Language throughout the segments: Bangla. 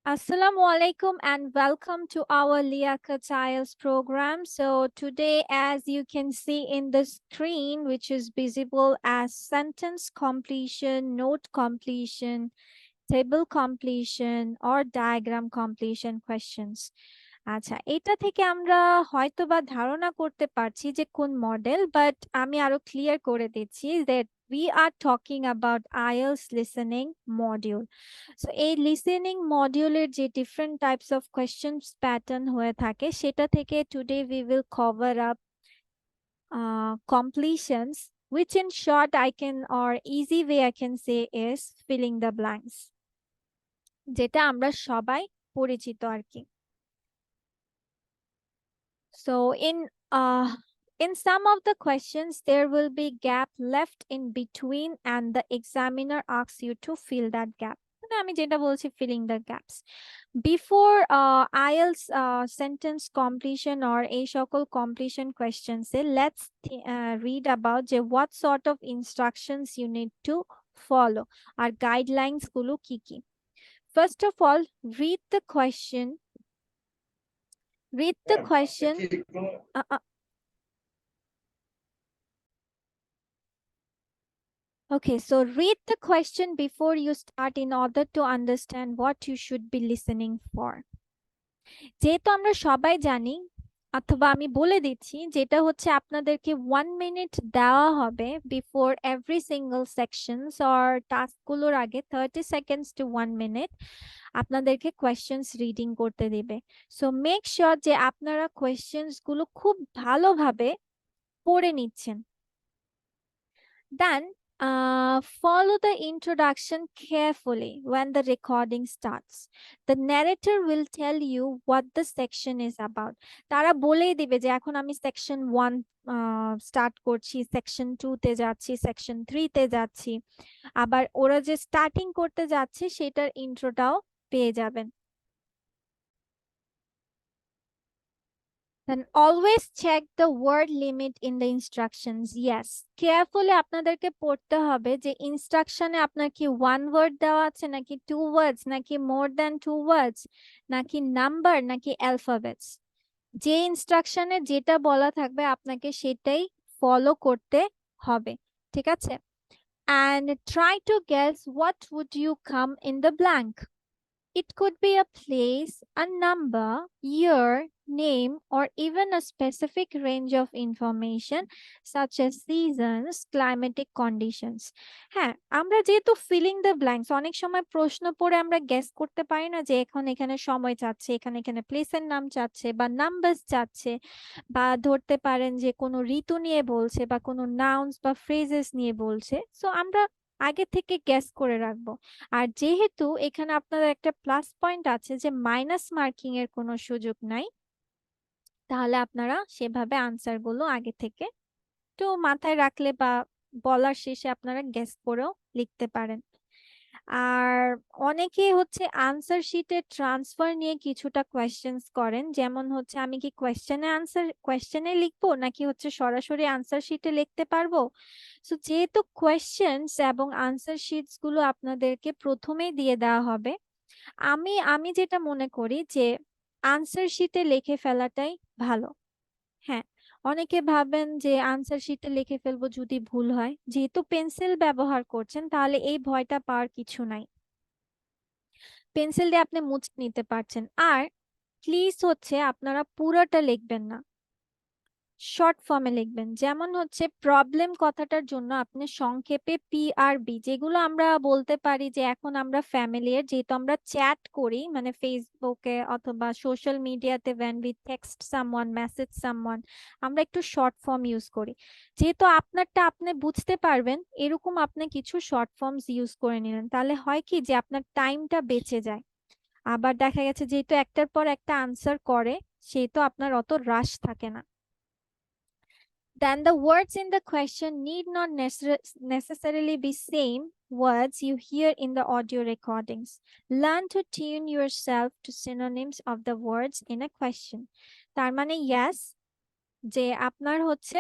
Assalamu alaikum and welcome to our Liakat IELTS program. So today, as you can see in the screen, which is visible as sentence completion, note completion, table completion or diagram completion questions. আচ্ছা, এটা থেকে আমরা হয়তোবা ধারণা করতে পারছি যে কোন মডেল, বাট আমি আরো ক্লিয়ার করে দিচ্ছি that we are talking about IELTS listening module. So এই listening মডিউলের যে different types of questions pattern হয়ে থাকে সেটা থেকে today we will cover up completions, which in short I can or easy way I can say is filling the blanks, যেটা আমরা সবাই পরিচিত আর কি। So in some of the questions there will be gap left in between and the examiner asks you to fill that gap. মানে আমি যেটা বলছি filling the gaps. Before IELTS sentence completion or এই সকল completion questions let's read about যে what sort of instructions you need to follow R guidelines গুলো কি কি। First of all, read the question. Read the question. Okay, so read the question before you start in order to understand what you should be listening for. যেহেতু আমরা সবাই জানি অথবা আমি বলে দিচ্ছি যেটা হচ্ছে আপনাদেরকে 1 মিনিট দেওয়া হবে before every single sections or টাস্কগুলোর আগে 30 সেকেন্ডস টু 1 মিনিট আপনাদেরকে কোয়েশ্চেন্স রিডিং করতে দিবে। সো মেক শিওর যে আপনারা কোয়েশ্চেন্স গুলো খুব ভালোভাবে পড়ে নিচ্ছেন। Then follow the introduction carefully when the recording starts. The narrator will tell you what the section is about. তারা বলেই দিবে যে এখন আমি সেকশন 1 স্টার্ট করছি, সেকশন 2 তে যাচ্ছি, সেকশন 3 তে যাচ্ছি। আবার ওরা যে স্টার্টিং করতে যাচ্ছে সেটার ইন্ট্রোটাও পেয়ে যাবেন। Then always check the word limit in the instructions. Yes, carefully আপনাদেরকে পড়তে হবে যে ইনস্ট্রাকশনে আপনার কি 1 ওয়ার্ড দেওয়া আছে নাকি 2 ওয়ার্ডস নাকি মোর দ্যান 2 ওয়ার্ডস নাকি নাম্বার নাকি অ্যালফাবেটস। যে ইনস্ট্রাকশনে যেটা বলা থাকবে আপনাকে সেটাই ফলো করতে হবে, ঠিক আছে? And try to guess what would you come in the blank. It could be a place, a number, year, name, or even a specific range of information such as seasons, climatic conditions. হ্যাঁ, আমরা যেহেতু ফিলিং দ্য ব্ল্যাঙ্কস অনেক সময় প্রশ্ন পড়ে আমরা গেস করতে পারি না যে এখন এখানে সময় চাচ্ছে, এখানে এখানে প্লেসের নাম চাচ্ছে বা নাম্বারস চাচ্ছে, বা ধরতে পারেন যে কোনো ঋতু নিয়ে বলছে বা কোনো নাউন্স বা ফ্রেজেস নিয়ে বলছে। সো আমরা আগে থেকে গেস করে রাখবো। আর যেহেতু এখানে আপনাদের একটা প্লাস পয়েন্ট আছে যে মাইনাস মার্কিং এর কোনো সুযোগ নাই, তাহলে আপনারা সেভাবে আনসার গুলো আগে থেকে একটু মাথায় রাখলে বা বলার শেষে আপনারা গেস করেও লিখতে পারেন। আর অনেকে হচ্ছে আনসার শিটে ট্রান্সফার নিয়ে কিছুটা কোয়েশ্চেন্স করেন, যেমন হচ্ছে আমি কি কোয়েশ্চেনে লিখবো নাকি হচ্ছে সরাসরি আনসার শিটে লিখতে পারবো। সো যেহেতু কোয়েশ্চেন্স এবং আনসার শিটস গুলো আপনাদেরকে প্রথমেই দিয়ে দেওয়া হবে, আমি যেটা মনে করি যে আনসার শিটে লিখে ফেলাটাই ভালো। হ্যাঁ, অনেকে ভাবেন যে আনসার শিটে লিখে ফেলবো যদি ভুল হয়, যেহেতু পেন্সিল ব্যবহার করছেন তাহলে এই ভয়টা পাওয়ার কিছু নাই, পেন্সিল দিয়ে আপনি মুছে নিতে পারছেন। আর প্লিজ হচ্ছে আপনারা পুরোটা লিখবেন না, শর্ট ফর্মে লিখবেন। যেমন হচ্ছে প্রবলেম কথাটার জন্য আপনি সংক্ষেপে PRB, যেগুলো আমরা বলতে পারি যে এখন আমরা ফ্যামিলিয়ার, যেহেতু আমরা চ্যাট করি মানে ফেসবুকে অথবা সোশ্যাল মিডিয়াতে, when we text someone, message someone, আমরা একটু শর্ট ফর্ম ইউজ করি। যেহেতু আপনারটা আপনি বুঝতে পারবেন এরকম আপনি কিছু শর্ট ফর্মস ইউজ করে নিলেন, তাহলে হয় কি যে আপনার টাইমটা বেঁচে যায়। আবার দেখা গেছে যেহেতু একটার পর একটা আনসার করে সেহেতু আপনার অত রাশ থাকে না। Then the words in the question need not necessarily be same words you hear in the audio recordings. Learn to tune yourself to synonyms of the words in a question. তার মানে yes, যে আপনার হচ্ছে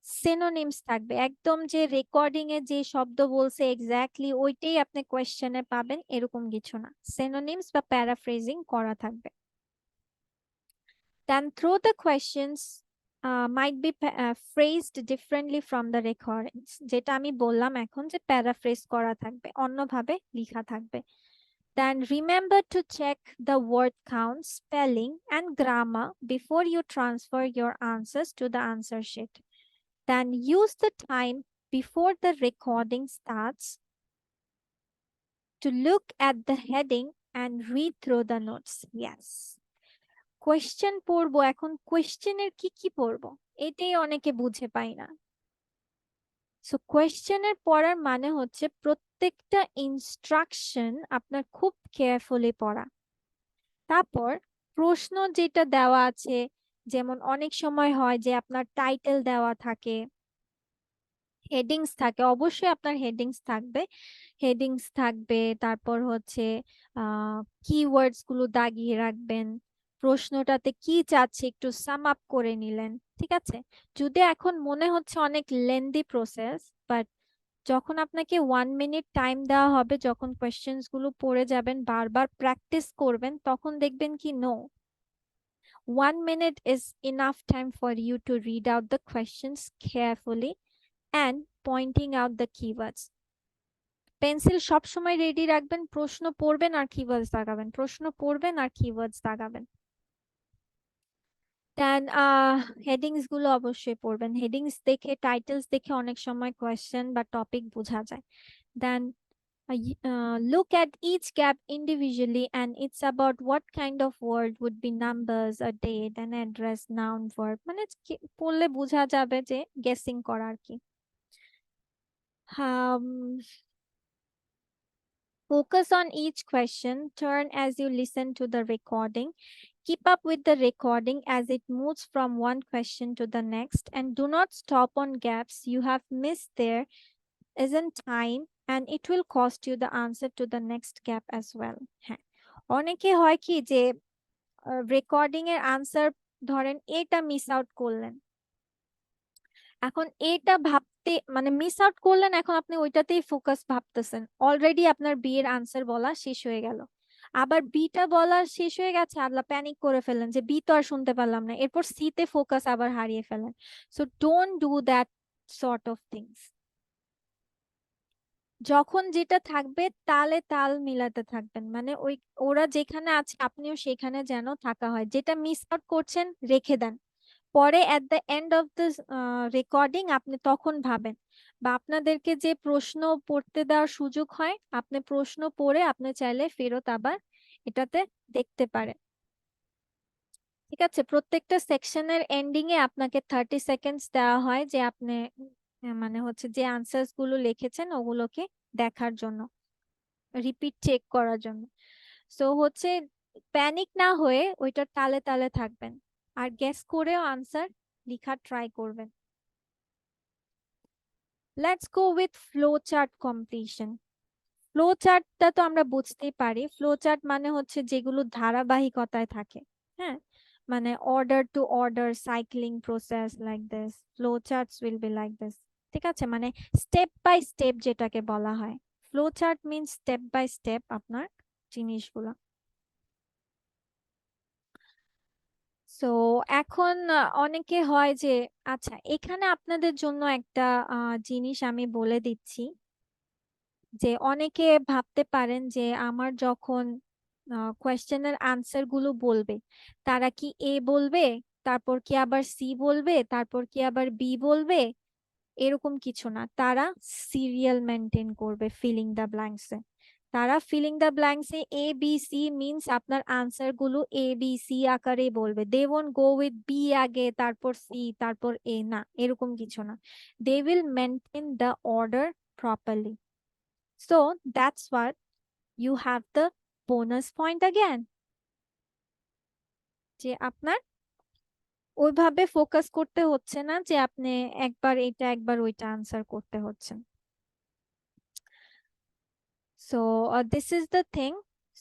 সিনোনিমস থাকবে, একদম যে রেকর্ডিং এ যে শব্দ বলছে এক্স্যাক্টলি ওইটাই আপনি কোয়েশ্চেনে পাবেন এরকম কিছু না, সিনোনিমস বা প্যারাফ্রেজিং করা থাকবে। Then through the questions might be phrased differently from the recordings, যেটা আমি বললাম এখন যে প্যারাফ্রেজ করা থাকবে, অন্যভাবে লেখা থাকবে। Then remember to check the word count, spelling and grammar before you transfer your answers to the answer sheet. Then use the time before the recording starts to look at the heading and read through the notes. Yes. Question পড়বো, এখন কোয়েশ্চেনের কি কি পড়বো এটাই অনেকে বুঝে পায় না। সো কোয়েশ্চেনের পড়ার মানে হচ্ছে প্রত্যেকটা ইনস্ট্রাকশন আপনার খুব কেয়ারফুলি পড়া। তারপর প্রশ্ন যেটা দেওয়া আছে, যেমন অনেক সময় হয় যে আপনার টাইটেল দেওয়া থাকে, হেডিংস থাকে, অবশ্যই আপনার হেডিংস থাকবে, হেডিংস থাকবে, তারপর হচ্ছে কিওয়ার্ডস গুলো দাগিয়ে রাখবেন, প্রশ্নটাতে কি চাচ্ছে একটু সাম আপ করে নিলেন, ঠিক আছে। যদি এখন মনে হচ্ছে অনেক লেন্দি প্রসেস, বাট যখন আপনাকে 1 মিনিট টাইম দেওয়া হবে, যখন কোয়েশ্চেন্স গুলো পড়ে যাবেন, বারবার প্র্যাকটিস করবেন, তখন দেখবেন কি no, 1 minute is enough time for you to read out the questions carefully and pointing out the keywords. Pencil সব সময় রেডি রাখবেন, প্রশ্ন পড়বেন আর কিওয়ার্ডস দাগাবেন, প্রশ্ন পড়বেন আর কিওয়ার্ডস দাগাবেন। দেন হেডিংস গুলো অবশ্যই পড়বেন, হেডিংস দেখে টাইটেলস দেখে অনেক সময় কোয়েশ্চেন বা টপিক বোঝা যায়। দেন look at each gap individually and it's about what kind of word would be numbers, a date, an address, noun, verb, মানে পড়লে বোঝা যাবে যে গেসিং করা আর কি। Focus on each question, turn as you listen to the recording. Keep up with the recording as it moves from one question to the next, and do not stop on gaps you have missed. There isn't time and it will cost you the answer to the next gap as well. হ্যাঁ, অনেকে হয় কি যে রেকর্ডিং এর আনসার ধরেন এটা মিস আউট করলেন, এখন এটা ভাবতে মানে মিস আউট করলেন, এখন আপনি ওইটাতেই ফোকাস ভাবতেছেন, অলরেডি আপনার বি এর আনসার বলা শেষ হয়ে গেল, আবার বিটা বলা শেষ হয়ে গেছে, আল্লাহ প্যানিক করে ফেললেন যে বি তো আর শুনতে পারলাম না, এরপর সি তে ফোকাস আবার হারিয়ে ফেলেন। So don't do that sort of things. যখন যেটা থাকবে তালে তাল মিলাতে থাকবেন, মানে ওই ওরা যেখানে আছে আপনিও সেখানে যেন থাকা হয়, যেটা মিস আউট করছেন রেখে দেন, পরে at the end of the recording আপনি তখন ভাবেন, বা আপনাদেরকে যে প্রশ্ন পড়তে দেওয়ার সুযোগ হয়, আপনি প্রশ্ন পড়ে আপনি চাইলে ফেরত আবার এটাতে দেখতে পারেন, ঠিক আছে। প্রত্যেকটা সেকশনের এন্ডিং এ আপনাকে 30 সেকেন্ডস দেওয়া হয় যে আপনি মানে হচ্ছে যে আনসার্স গুলো লিখেছেন ওগুলোকে দেখার জন্য, রিপিট চেক করার জন্য। সো হচ্ছে প্যানিক না হয়ে ওইটার তালে তালে থাকবেন, আর গেস করেও আনসার লেখার ট্রাই করবেন। Let's go with flow chart completion. Flow চার্টটা তো আমরা বুঝতেই পারি, ফ্লো চার্ট মানে হচ্ছে যেগুলো ধারাবাহিকতায় থাকে, হ্যাঁ, মানে order to order cycling process like this, flow charts will be like this, ঠিক আছে, মানে স্টেপ বাই স্টেপ যেটাকে বলা হয়, flow chart means step by step আপনার জিনিসগুলো। সো এখন অনেকে হয় যে, আচ্ছা এখানে আপনাদের জন্য একটা জিনিস আমি বলে দিচ্ছি, যে অনেকে ভাবতে পারেন যে আমার যখন কোয়েশ্চেনের আনসার গুলো বলবে, তারা কি এ বলবে, তারপর কি আবার সি বলবে, তারপর কি আবার বি বলবে, এরকম কিছু না, তারা সিরিয়াল মেনটেন করবে ফিলিং দ্য ব্ল্যাঙ্কস এ, তারা ফিলিং দ্য ব্ল্যাঙ্কস এ এ বি সি মিন্স আপনার আনসার গুলো এ বি সি আকারে বলবে, they won't go with B আগে তারপর সি তারপর এ, না এরকম কিছু না, they will maintain the order properly. So that's what you have the bonus point again, যে আপনার ওইভাবে ফোকাস করতে হচ্ছে না যে আপনি একবার এটা একবার ওইটা আনসার করতে হচ্ছে। So this is the thing.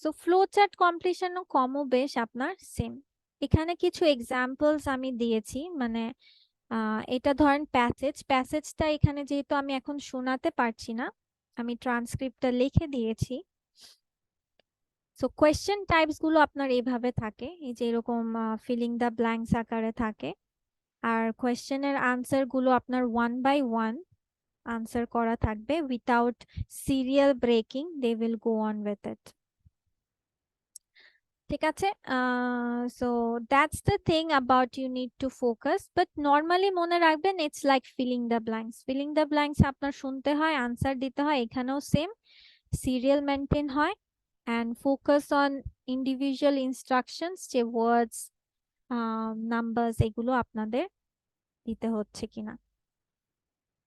So flow chart কমপ্লিশনও কমও বেশ আপনার সেম। এখানে কিছু এক্সাম্পলস আমি দিয়েছি, মানে এটা ধরেন প্যাসেজটা এখানে যেহেতু আমি এখন শোনাতে পারছি না, আমি ট্রান্সক্রিপ্টটা লিখে দিয়েছি। সো কোয়েশ্চেন টাইপস গুলো আপনার এইভাবে থাকে, এই যে এরকম ফিলিং দ্য ব্ল্যাঙ্কস আকারে থাকে। আর কোয়েশ্চেনের আনসার গুলো আপনার 1 by 1 আনসার করা থাকবে without serial breaking, they will go on with it. ঠিক আছে, so that's the thing about you need to focus, but normally মনে রাখবেন it's like filling the blanks আপনার শুনতে হয়, আনসার দিতে হয়, এখানেও সেম সিরিয়াল মেনটেন হয়। And focus on individual instructions, যে ওয়ার্ডস নাম্বারস এগুলো আপনাদের দিতে হচ্ছে কিনা।